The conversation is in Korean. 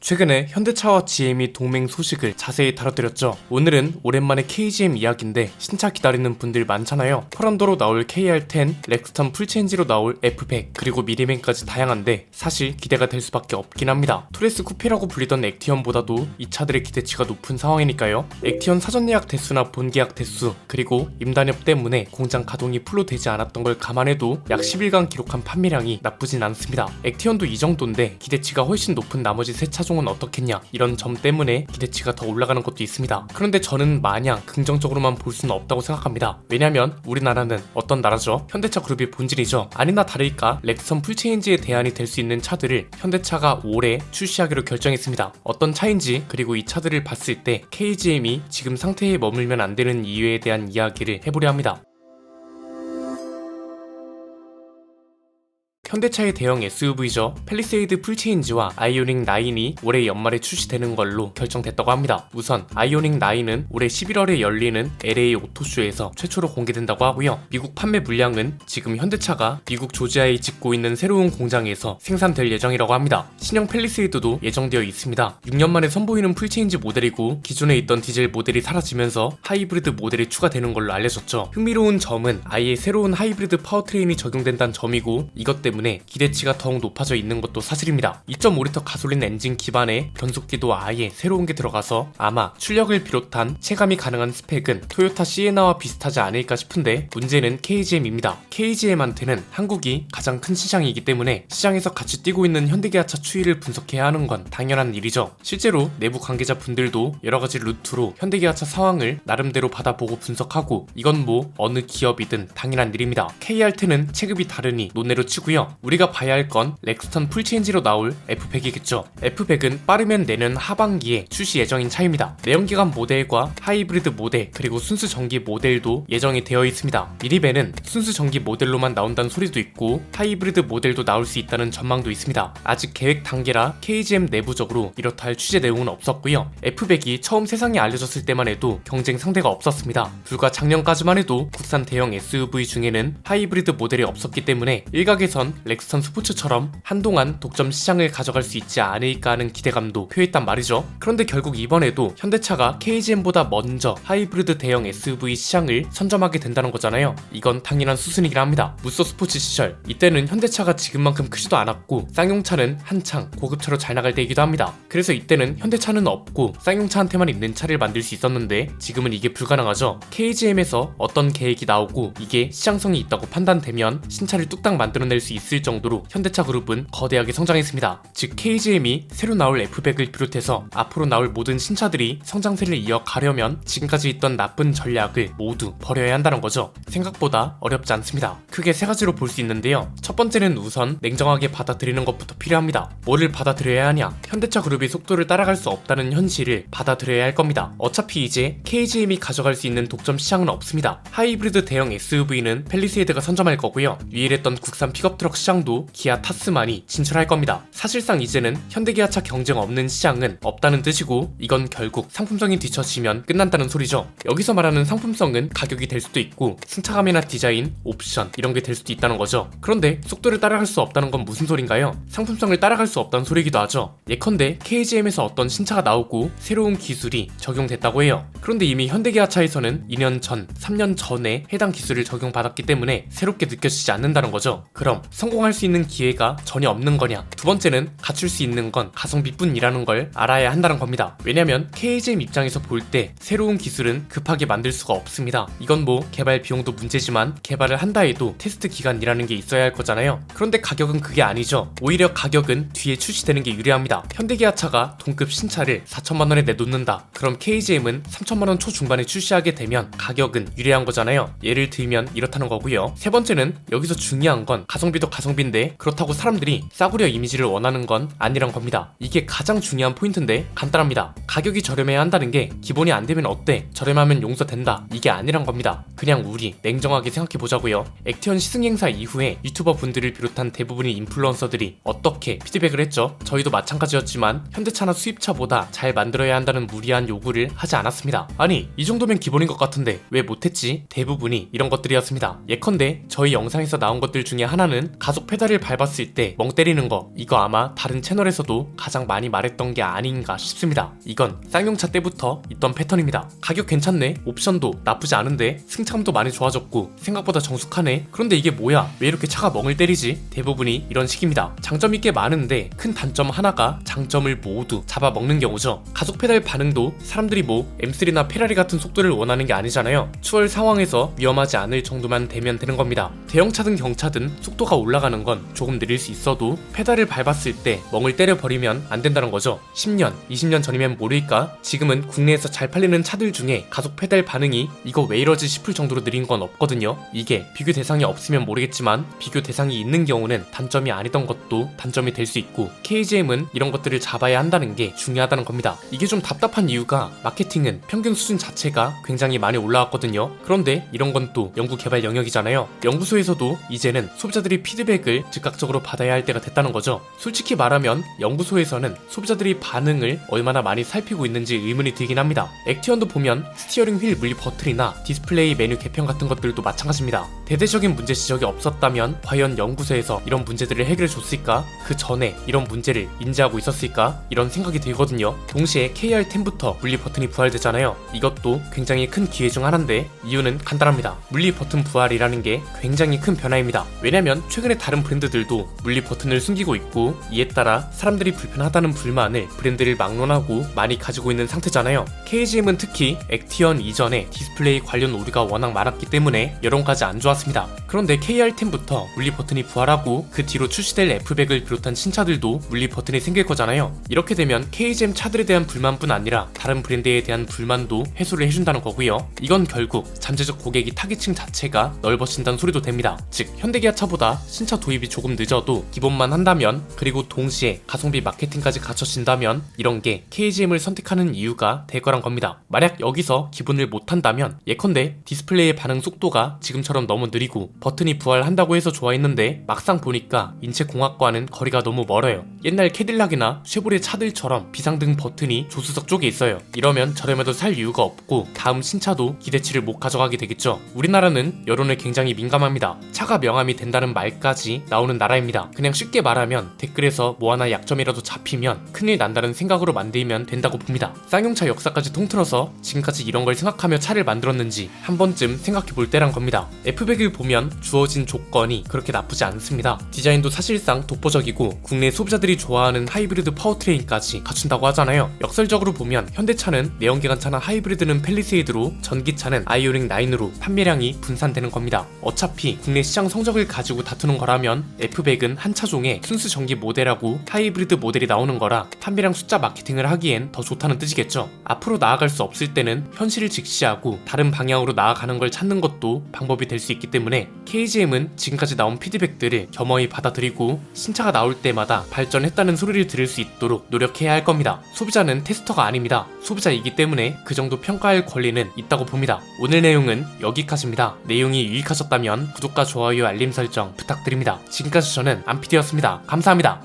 최근에 현대차와 GM이 동맹 소식을 자세히 다뤄드렸죠. 오늘은 오랜만에 KGM 이야기인데 신차 기다리는 분들 많잖아요. 포란도로 나올 KR10, 렉스턴 풀체인지로 나올 F100, 그리고 미니밴까지 다양한데 사실 기대가 될 수밖에 없긴 합니다. 투레스 쿠페라고 불리던 액티언보다도 이 차들의 기대치가 높은 상황이니까요. 액티언 사전 예약 대수나 본계약 대수, 그리고 임단협 때문에 공장 가동이 풀로 되지 않았던 걸 감안해도 약 10일간 기록한 판매량이 나쁘진 않습니다. 액티언도 이 정도인데 기대치가 훨씬 높은 나머지 세 차종은 어떻겠냐, 이런 점 때문에 기대치가 더 올라가는 것도 있습니다. 그런데 저는 마냥 긍정적으로만 볼 수는 없다고 생각합니다. 왜냐면 우리나라는 어떤 나라죠? 현대차 그룹이 본질이죠. 아니나 다를까 렉선 풀체인지의 대안이 될 수 있는 차들을 현대차가 올해 출시하기로 결정했습니다. 어떤 차인지, 그리고 이 차들을 봤을 때 KGM이 지금 상태에 머물면 안 되는 이유에 대한 이야기를 해보려 합니다. 현대차의 대형 SUV죠. 팰리세이드 풀체인지와 아이오닉 9이 올해 연말에 출시되는 걸로 결정됐다고 합니다. 우선 아이오닉 9은 올해 11월에 열리는 LA 오토쇼에서 최초로 공개된다고 하고요. 미국 판매 물량은 지금 현대차가 미국 조지아에 짓고 있는 새로운 공장에서 생산될 예정이라고 합니다. 신형 팰리세이드도 예정되어 있습니다. 6년 만에 선보이는 풀체인지 모델이고 기존에 있던 디젤 모델이 사라지면서 하이브리드 모델이 추가되는 걸로 알려졌죠. 흥미로운 점은 아예 새로운 하이브리드 파워트레인이 적용된다는 점이고, 이것 때문에 기대치가 더욱 높아져 있는 것도 사실입니다. 2.5리터 가솔린 엔진 기반의 변속기도 아예 새로운 게 들어가서 아마 출력을 비롯한 체감이 가능한 스펙은 토요타 시에나와 비슷하지 않을까 싶은데, 문제는 KGM입니다. KGM한테는 한국이 가장 큰 시장이기 때문에 시장에서 같이 뛰고 있는 현대기아차 추이를 분석해야 하는 건 당연한 일이죠. 실제로 내부 관계자분들도 여러가지 루트로 현대기아차 상황을 나름대로 받아보고 분석하고, 이건 뭐 어느 기업이든 당연한 일입니다. KR10은 체급이 다르니 논외로 치고요. 우리가 봐야 할 건 렉스턴 풀체인지로 나올 F100이겠죠. F100은 빠르면 내년 하반기에 출시 예정인 차입니다. 내연기관 모델과 하이브리드 모델, 그리고 순수 전기 모델도 예정이 되어 있습니다. 미니밴은 순수 전기 모델로만 나온다는 소리도 있고 하이브리드 모델도 나올 수 있다는 전망도 있습니다. 아직 계획 단계라 KGM 내부적으로 이렇다 할 취재 내용은 없었고요. F100이 처음 세상에 알려졌을 때만 해도 경쟁 상대가 없었습니다. 불과 작년까지만 해도 국산 대형 SUV 중에는 하이브리드 모델이 없었기 때문에 일각에선 렉스턴 스포츠처럼 한동안 독점 시장을 가져갈 수 있지 않을까 하는 기대감도 표했단 말이죠. 그런데 결국 이번에도 현대차가 KGM보다 먼저 하이브리드 대형 SUV 시장을 선점하게 된다는 거잖아요. 이건 당연한 수순이긴 합니다. 무쏘 스포츠 시절, 이때는 현대차가 지금만큼 크지도 않았고 쌍용차는 한창 고급차로 잘 나갈 때이기도 합니다. 그래서 이때는 현대차는 없고 쌍용차한테만 있는 차를 만들 수 있었는데 지금은 이게 불가능하죠. KGM에서 어떤 계획이 나오고 이게 시장성이 있다고 판단되면 신차를 뚝딱 만들어낼 수 있을 정도로 현대차 그룹은 거대하게 성장했습니다. 즉 KGM이 새로 나올 F100을 비롯해서 앞으로 나올 모든 신차들이 성장세를 이어가려면 지금까지 있던 나쁜 전략을 모두 버려야 한다는 거죠. 생각보다 어렵지 않습니다. 크게 세 가지로 볼 수 있는데요. 첫 번째는 우선 냉정하게 받아들이는 것부터 필요합니다. 뭐를 받아들여야 하냐? 현대차 그룹이 속도를 따라갈 수 없다는 현실을 받아들여야 할 겁니다. 어차피 이제 KGM이 가져갈 수 있는 독점 시장은 없습니다. 하이브리드 대형 SUV는 팰리세이드가 선점할 거고요. 유일했던 국산 픽업 트럭 시장도 기아 타스만이 진출할 겁니다. 사실상 이제는 현대기아차 경쟁 없는 시장은 없다는 뜻이고, 이건 결국 상품성이 뒤처지면 끝난다는 소리죠. 여기서 말하는 상품성은 가격이 될 수도 있고 승차감이나 디자인, 옵션 이런 게 될 수도 있다는 거죠. 그런데 속도를 따라갈 수 없다는 건 무슨 소린가요? 상품성을 따라갈 수 없다는 소리기도 하죠. 예컨대 KGM에서 어떤 신차가 나오고 새로운 기술이 적용됐다고 해요. 그런데 이미 현대기아차에서는 2년 전, 3년 전에 해당 기술을 적용받았기 때문에 새롭게 느껴지지 않는다는 거죠. 그럼 성공할 수 있는 기회가 전혀 없는 거냐? 두 번째는 갖출 수 있는 건 가성비뿐이라는 걸 알아야 한다는 겁니다. 왜냐면 KGM 입장에서 볼 때 새로운 기술은 급하게 만들 수가 없습니다. 이건 뭐 개발 비용도 문제지만 개발을 한다 해도 테스트 기간이라는 게 있어야 할 거잖아요. 그런데 가격은 그게 아니죠. 오히려 가격은 뒤에 출시되는 게 유리합니다. 현대기아차가 동급 신차를 4천만 원에 내놓는다. 그럼 KGM은 3천만 원 초중반에 출시하게 되면 가격은 유리한 거잖아요. 예를 들면 이렇다는 거고요. 세 번째는 여기서 중요한 건 가성비도 가성비인데 그렇다고 사람들이 싸구려 이미지를 원하는 건 아니란 겁니다. 이게 가장 중요한 포인트인데 간단합니다. 가격이 저렴해야 한다는 게 기본이 안 되면 어때? 저렴하면 용서된다. 이게 아니란 겁니다. 그냥 우리 냉정하게 생각해보자고요. 액티언 시승행사 이후에 유튜버 분들을 비롯한 대부분의 인플루언서들이 어떻게 피드백을 했죠? 저희도 마찬가지였지만 현대차나 수입차보다 잘 만들어야 한다는 무리한 요구를 하지 않았습니다. 아니 이 정도면 기본인 것 같은데 왜 못했지? 대부분이 이런 것들이었습니다. 예컨대 저희 영상에서 나온 것들 중에 하나는 가속 페달을 밟았을 때 멍 때리는 거, 이거 아마 다른 채널에서도 가장 많이 말했던 게 아닌가 싶습니다. 이건 쌍용차 때부터 있던 패턴입니다. 가격 괜찮네, 옵션도 나쁘지 않은데, 승차감도 많이 좋아졌고 생각보다 정숙하네. 그런데 이게 뭐야, 왜 이렇게 차가 멍을 때리지? 대부분이 이런 식입니다. 장점이 꽤 많은데 큰 단점 하나가 장점을 모두 잡아먹는 경우죠. 가속 페달 반응도 사람들이 뭐 M3나 페라리 같은 속도를 원하는 게 아니잖아요. 추월 상황에서 위험하지 않을 정도만 되면 되는 겁니다. 대형차든 경차든 속도가 올라가는 건 조금 느릴 수 있어도 페달을 밟았을 때 멍을 때려버리면 안 된다는 거죠. 10년, 20년 전이면 모를까? 지금은 국내에서 잘 팔리는 차들 중에 가속 페달 반응이 이거 왜 이러지 싶을 정도로 느린 건 없거든요. 이게 비교 대상이 없으면 모르겠지만 비교 대상이 있는 경우는 단점이 아니던 것도 단점이 될 수 있고, KGM은 이런 것들을 잡아야 한다는 게 중요하다는 겁니다. 이게 좀 답답한 이유가 마케팅은 평균 수준 자체가 굉장히 많이 올라왔거든요. 그런데 이런 건 또 연구 개발 영역이잖아요. 연구소에서도 이제는 소비자들이 피드백을 즉각적으로 받아야 할 때가 됐다는 거죠. 솔직히 말하면 연구소에서는 소비자들이 반응을 얼마나 많이 살피고 있는지 의문이 들긴 합니다. 액티언도 보면 스티어링 휠 분리 버튼이나 디스플레이 메뉴 개편 같은 것들도 마찬가지입니다. 대대적인 문제 지적이 없었다면 과연 연구소에서 이런 문제들을 해결해 줬을까? 그 전에 이런 문제를 인지하고 있었을까? 이런 생각이 들거든요. 동시에 KR10부터 물리 버튼이 부활되잖아요. 이것도 굉장히 큰 기회 중 하나인데 이유는 간단합니다. 물리 버튼 부활이라는 게 굉장히 큰 변화입니다. 왜냐면 최근에 다른 브랜드들도 물리 버튼을 숨기고 있고, 이에 따라 사람들이 불편하다는 불만을 브랜드를 막론하고 많이 가지고 있는 상태잖아요. KGM은 특히 액티언 이전에 디스플레이 관련 오류가 워낙 많았기 때문에 여론까지 안 좋았습니다. 그런데 KR10부터 물리 버튼이 부활하고 그 뒤로 출시될 F백을 비롯한 신차들도 물리 버튼이 생길 거잖아요. 이렇게 되면 KGM 차들에 대한 불만뿐 아니라 다른 브랜드에 대한 불만도 해소를 해준다는 거고요. 이건 결국 잠재적 고객이 타깃층 자체가 넓어진다는 소리도 됩니다. 즉 현대기아 차보다 신차 도입이 조금 늦어도 기본만 한다면, 그리고 동시에 가성비 마케팅까지 갖춰진다면 이런 게 KGM을 선택하는 이유가 될 거란 겁니다. 만약 여기서 기본을 못한다면, 예컨대 디스플레이의 반응 속도가 지금처럼 너무 느리고 버튼이 부활한다고 해서 좋아했는데 막상 보니까 인체공학과는 거리가 너무 멀어요. 옛날 캐딜락이나 쉐보레 차들처럼 비상등 버튼이 조수석 쪽에 있어요. 이러면 저렴해도 살 이유가 없고 다음 신차도 기대치를 못 가져가게 되겠죠. 우리나라는 여론에 굉장히 민감합니다. 차가 명함이 된다는 말까지 나오는 나라입니다. 그냥 쉽게 말하면 댓글에서 뭐 하나 약점이라도 잡히면 큰일 난다는 생각으로 만들면 된다고 봅니다. 쌍용차 역사까지 통틀어서 지금까지 이런 걸 생각하며 차를 만들었는지 한 번쯤 생각해 볼 때란 겁니다. F백을 보면 주어진 조건이 그렇게 나쁘지 않습니다. 디자인도 사실상 독보적이고 국내 소비자들이 좋아하는 하이브리드 파워트레인까지 갖춘다고 하잖아요. 역설적으로 보면 현대차는 내연기관차나 하이브리드는 팰리세이드로, 전기차는 아이오닉 9으로 판매량이 분산되는 겁니다. 어차피 국내 시장 성적을 가지고 다투는 거라면 F백은 한 차종에 순수 전기 모델하고 하이브리드 모델이 나오는 거라 판매량 숫자 마케팅을 하기엔 더 좋다는 뜻이겠죠. 앞으로 나아갈 수 없을 때는 현실을 직시하고 다른 방향으로 나아가는 걸 찾는 것도 방법이 될 수 있기 때문에 KGM은 지금까지 나온 피드백들을 겸허히 받아들이고 신차가 나올 때마다 발전했다는 소리를 들을 수 있도록 노력해야 할 겁니다. 소비자는 테스터가 아닙니다. 소비자이기 때문에 그 정도 평가할 권리는 있다고 봅니다. 오늘 내용은 여기까지입니다. 내용이 유익하셨다면 구독과 좋아요, 알림 설정 부탁드립니다. 지금까지 저는 안피디였습니다. 감사합니다.